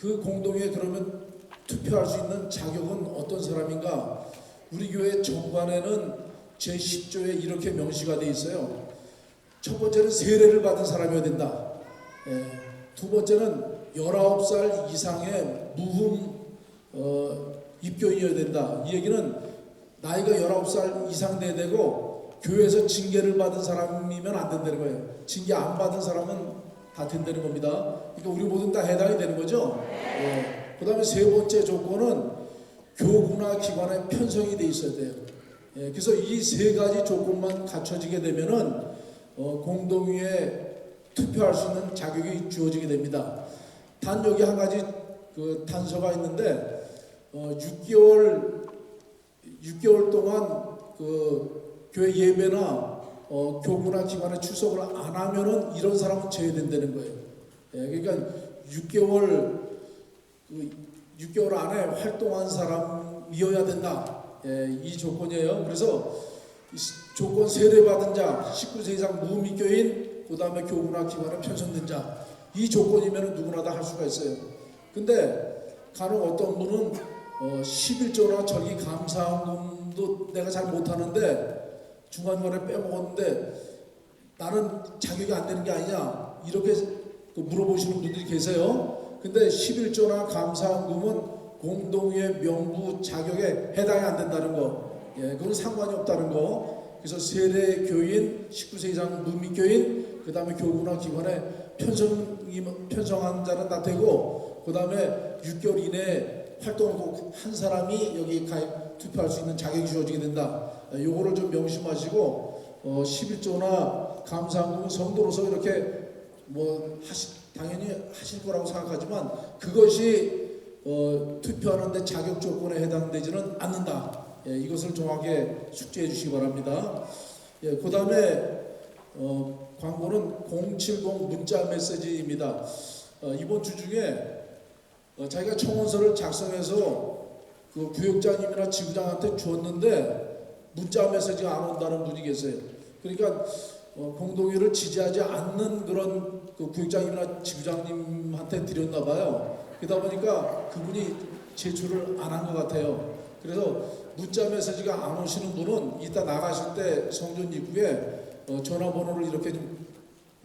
그 공동의회 그러면 투표할 수 있는 자격은 어떤 사람인가? 우리 교회 정관에는 제10조에 이렇게 명시가 돼 있어요. 첫 번째는 세례를 받은 사람이어야 된다. 두 번째는 19살 이상의 무흠 입교인이어야 된다. 이 얘기는 나이가 19살 이상 돼야 되고 교회에서 징계를 받은 사람이면 안 된다는 거예요. 징계 안 받은 사람은 다 된다는 겁니다. 그러니까 우리 모두 다 해당이 되는 거죠. 그 다음에 세 번째 조건은 교구나 기관에 편성이 돼 있어야 돼요. 그래서 이 세 가지 조건만 갖춰지게 되면은 공동의회 투표할 수 있는 자격이 주어지게 됩니다. 단 여기 한 가지 그 단서가 있는데 6개월 동안 그 교회 예배나 교구나 기관에 출석을 안 하면은 이런 사람은 제외된다는 거예요. 그러니까 6개월 안에 활동한 사람이어야 된다. 이 조건이에요. 그래서 조건 세례받은 자, 19세 이상 무미교인, 그 다음에 교구나 기관에 편성된 자, 이 조건이면 누구나 다 할 수가 있어요. 근데 간혹 어떤 분은 11조나 절기 감사함도 내가 잘 못하는데 중간중간에 빼먹었는데 나는 자격이 안 되는 게 아니냐, 이렇게 물어보시는 분들이 계세요. 근데 11조나 감사함금은 공동의회 명부 자격에 해당이 안 된다는 거, 그건 상관이 없다는 거. 그래서 세례 교인, 19세 이상 무미교인, 그 다음에 교구나 기관에 편성한 자는 다 되고, 그 다음에 6개월 이내에 활동을 꼭 한 사람이 여기 가입 투표할 수 있는 자격이 주어지게 된다. 요거를 좀 명심하시고 11조나 감사함금은 성도로서 이렇게 당연히 하실 거라고 생각하지만 그것이 투표하는데 자격 조건에 해당되지는 않는다. 이것을 정확하게 숙지해 주시기 바랍니다. 그 다음에 광고는 070 문자 메시지입니다. 이번 주 중에 자기가 청원서를 작성해서 그 구역장님이나 지구장한테 줬는데 문자 메시지가 안 온다는 분이 계세요. 그러니까 공동의회를 지지하지 않는 그런 그 구역장님이나 지구장님한테 드렸나 봐요. 그러다 보니까 그분이 제출을 안 한 것 같아요. 그래서 문자 메시지가 안 오시는 분은 이따 나가실 때 성전 입구에 전화번호를 이렇게 좀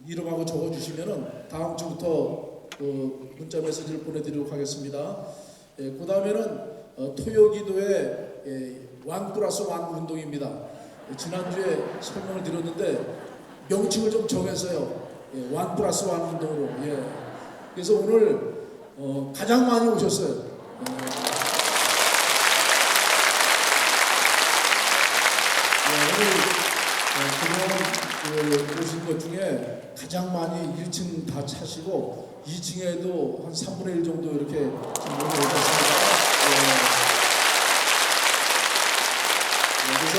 이름하고 적어주시면은 다음 주부터 문자 메시지를 보내드리도록 하겠습니다. 그 다음에는 토요기도의 1+1 운동입니다. 지난주에 설명을 드렸는데 명칭을 좀 정했어요. 1+1 운동으로. 그래서 오늘 가장 많이 오셨어요. 오늘 오신 것 중에 가장 많이 1층 다 차시고 2층에도 한 3분의 1 정도 이렇게 지금 오셨습니다. 그래서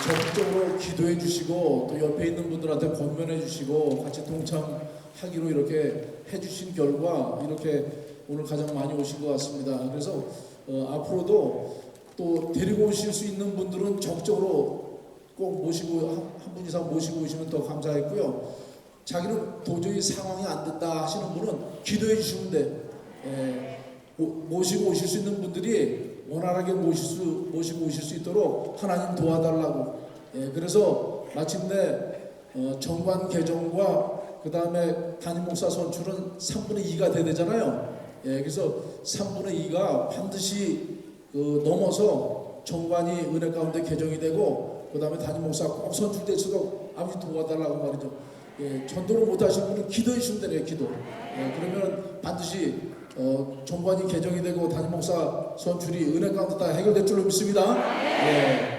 적극적으로 기도해 주시고 또 옆에 있는 분들한테 권면해 주시고 같이 동참하기로 이렇게 해주신 결과 이렇게 오늘 가장 많이 오신 것 같습니다. 그래서 앞으로도 또 데리고 오실 수 있는 분들은 적극적으로 꼭 모시고 한 분 이상 모시고 오시면 더 감사했고요. 자기는 도저히 상황이 안 된다 하시는 분은 기도해 주시면 돼. 모시고 오실 수 있는 분들이 원활하게 모시고 오실 수 있도록 하나님 도와달라고. 그래서 마침내 정관 개정과 그 다음에 담임 목사 선출은 3분의 2가 돼야 되잖아요. 그래서 3분의 2가 반드시 넘어서 정관이 은혜 가운데 개정이 되고 그 다음에 담임 목사가 꼭 선출될수록 아버지 도와달라고 말이죠. 예, 전도를 못하신 분은 기도해 주시면 되네요. 기도. 예, 그러면 반드시 정관이 개정이 되고 담임 목사 선출이 은혜 가운데 다 해결될 줄로 믿습니다. 예.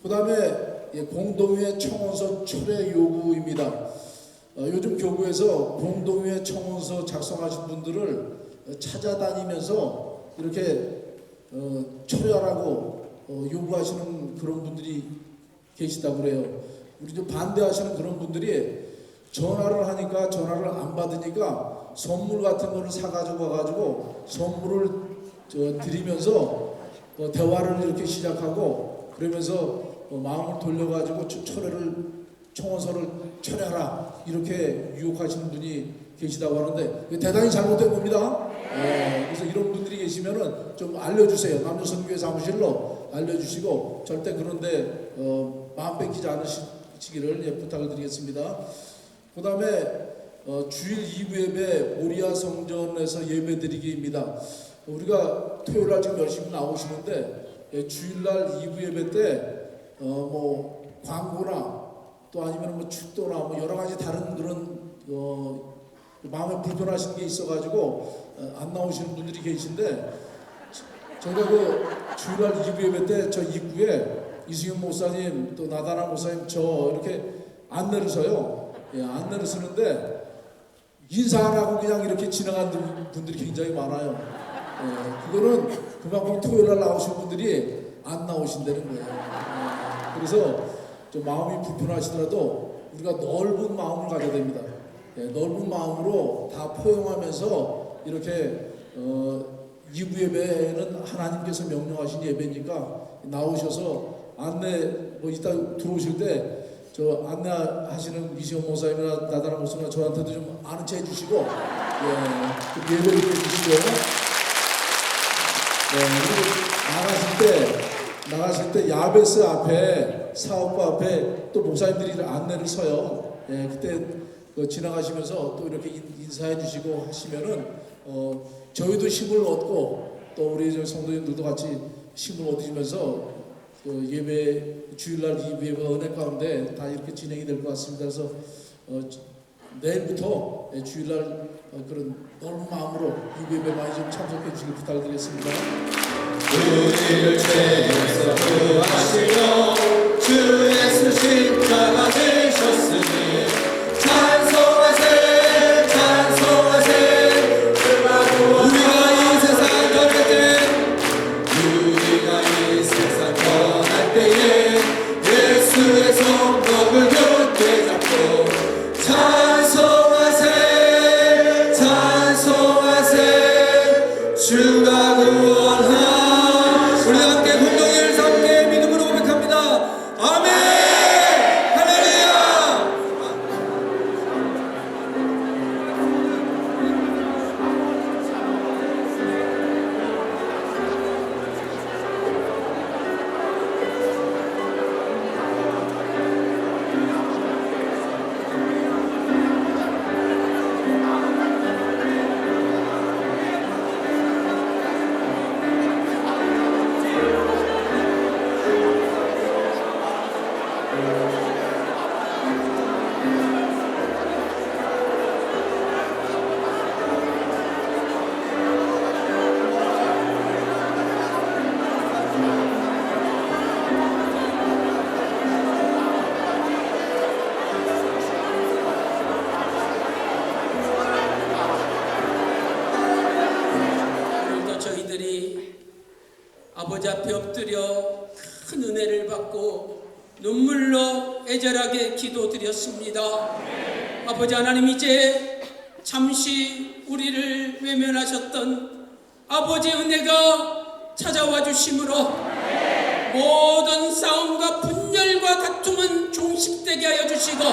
그 다음에 공동회 청원서 철회 요구입니다. 요즘 교구에서 공동회 청원서 작성하신 분들을 찾아다니면서 이렇게 철회하라고 요구하시는 그런 분들이 계시다고 그래요. 우리 좀 반대하시는 그런 분들이 전화를 하니까 전화를 안 받으니까 선물 같은 거를 사가지고 와가지고 선물을 드리면서 대화를 이렇게 시작하고 그러면서 마음을 돌려가지고 청원서를 철회하라 이렇게 유혹하시는 분이 계시다고 하는데 대단히 잘못된 겁니다. 그래서 이런 분들이 계시면은 좀 알려주세요. 남녀선교회 사무실로 알려주시고 절대 그런데 마음 뺏기지 않으시기를 부탁을 드리겠습니다. 그 다음에 주일 2부 예배 모리아 성전에서 예배드리기입니다. 우리가 토요일날 지금 열심히 나오시는데 주일날 2부 예배 때 뭐 광고나 또 아니면 뭐 축도나 뭐 여러 가지 다른 그런 마음에 불편하신 게 있어가지고 안 나오시는 분들이 계신데 저희가 그 주일날 2부 예배 때 저 입구에 이승현 목사님 또 나다나 목사님 저 이렇게 안내를 서요. 안내를 쓰는데 인사 안 하고 그냥 이렇게 지나가는 분들이 굉장히 많아요. 그거는 그만큼 토요일날 나오신 분들이 안 나오신다는 거예요. 그래서 좀 마음이 불편하시더라도 우리가 넓은 마음을 가져야 됩니다. 넓은 마음으로 다 포용하면서 이렇게 2부 예배는 하나님께서 명령하신 예배니까 나오셔서 안내 뭐 이따 들어오실 때 저 안내하시는 이시영 목사님이나 나다나 목사님이나 저한테도 좀 아는 체 해주시고 좀 예배를 해주시고요. 그리고 나가실 때 야베스 앞에 사업부 앞에 또 목사님들이 안내를 서요. 그때 지나가시면서 또 이렇게 인사해 주시고 하시면은 저희도 힘을 얻고 또 우리 성도님들도 같이 힘을 얻으시면서 예배 주일날 2부 예배 은혜 가운데 다 이렇게 진행이 될 것 같습니다. 그래서 내일부터 주일날 그런 넓은 마음으로 2부 예배 많이 좀 참석해 주시길 부탁드리겠습니다. 우리를 죄에서 구하시려 주 예수 십자가 되셨으니 찬송하세 찬송하세 우리가 이 세상 떠날 때 우리가 이 세상 떠날 때에 예수의 손목을 굳게 잡고 찬송하세 찬송하세 주가 구원하 우리 함께 공동의를 함께 믿음으로 고백합니다. 아멘 할렐루야. 오늘도 저희들이 아버지 앞에 엎드려 큰 은혜를 받고 눈물로 애절하게 기도드렸습니다. 아버지 하나님, 이제 잠시 우리를 외면하셨던 아버지의 은혜가 찾아와 주심으로 모든 싸움과 분열과 다툼은 종식되게 하여 주시고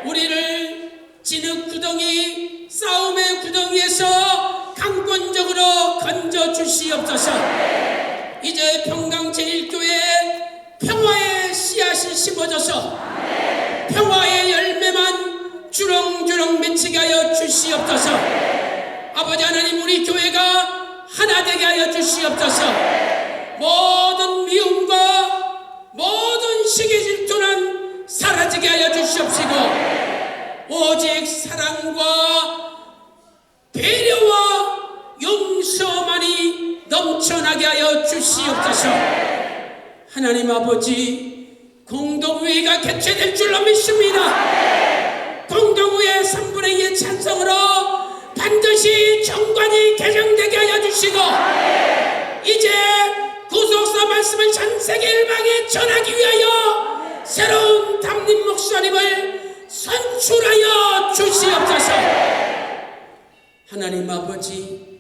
우리를 진흙구덩이 싸움의 구덩이에서 강권적으로 건져 주시옵소서. 이제 평강제일교회에 평화의 씨앗이 심어져서 평화의 열매만 주렁주렁 맺히게 하여 주시옵소서. 아버지 하나님, 우리 교회가 하나 되게 하여 주시옵소서. 모든 미움과 모든 시기 질투는 사라지게 하여 주시옵시고 오직 사랑과 배려와 용서만이 넘쳐나게 하여 주시옵소서. 하나님 아버지, 공동회의가 개최될 줄로 믿습니다. 공동회의 3분의 2의 찬성으로 반드시 정관이 개정되게 하여 주시고 이제 구속사 말씀을 전 세계 일방에 전하기 위하여 새로운 담임 목사님을 선출하여 주시옵소서. 하나님 아버지,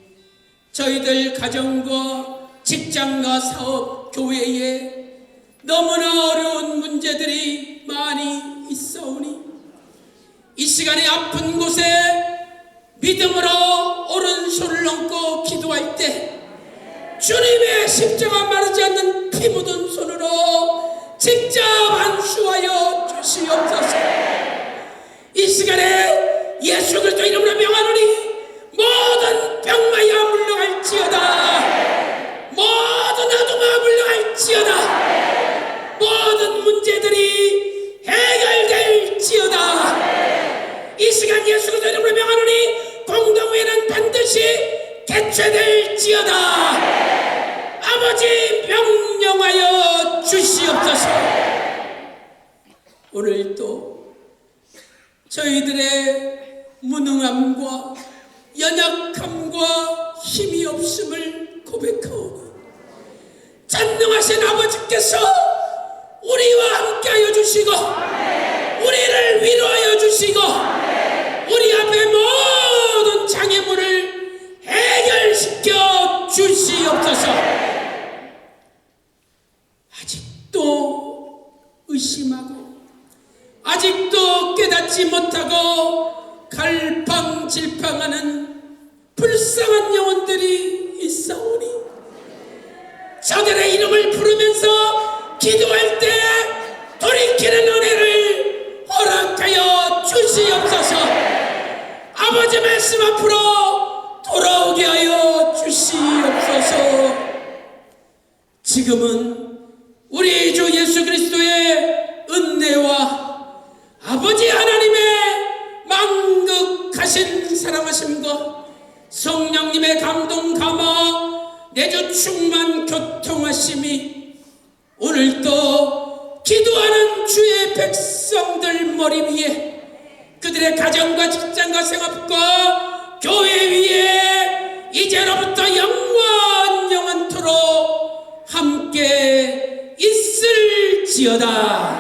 저희들 가정과 직장과 사업, 교회에 너무나 어려운 문제들이 많이 있사오니 이 시간에 아픈 곳에 믿음으로 오른손을 얹고 기도할 때 주님의 십자가 마르지 않는 피 묻은 손으로 직접 안수하여 주시옵소서. 이 시간에 예수 그리스도 이름으로 명하노니 모든 병마야 물러갈지어다. 모든 어둠아 물러갈지어다. 모든 문제들이 해결될지어다. 이 시간 예수 그리스도 이름으로 명하노니 공동회는 반드시 개최될지어다. 아버지 명령하여 주시옵소서. 오늘 또 저희들의 무능함과 연약함과 힘이 없음을 고백하오니 전능하신 아버지께서 우리와 함께하여 주시고 우리를 위로하여 주시고 우리 앞에 모든 장애물을 해결시켜 주시옵소서. 아직도 의심하고 아직도 깨닫지 못하고 갈팡질팡하는 불쌍한 영혼들이 있사오니 저들의 이름을 부르면서 기도할 때 돌이키는 은혜를 허락하여 주시옵소서. 아버지 말씀 앞으로 돌아오게 하여 주시옵소서. 지금은 우리 주 예수 그리스도의 은혜와 아버지 하나님의 만극하신 사랑하심과 성령님의 감동 감화 내주 충만 교통하심이 오늘도 기도하는 주의 백성들 머리 위에 그들의 가정과 직장과 생업과 교회 위에 이제로부터 영원토록 함께 있을지어다.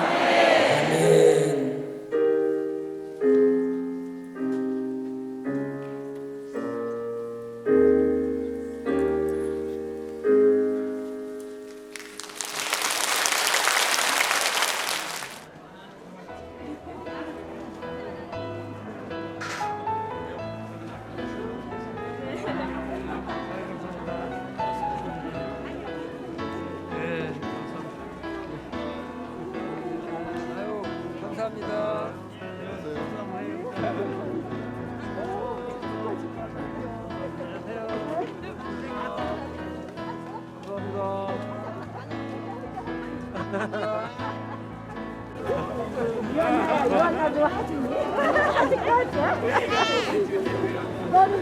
감사합니다. 요한가지고 하지. 아직까지. 너는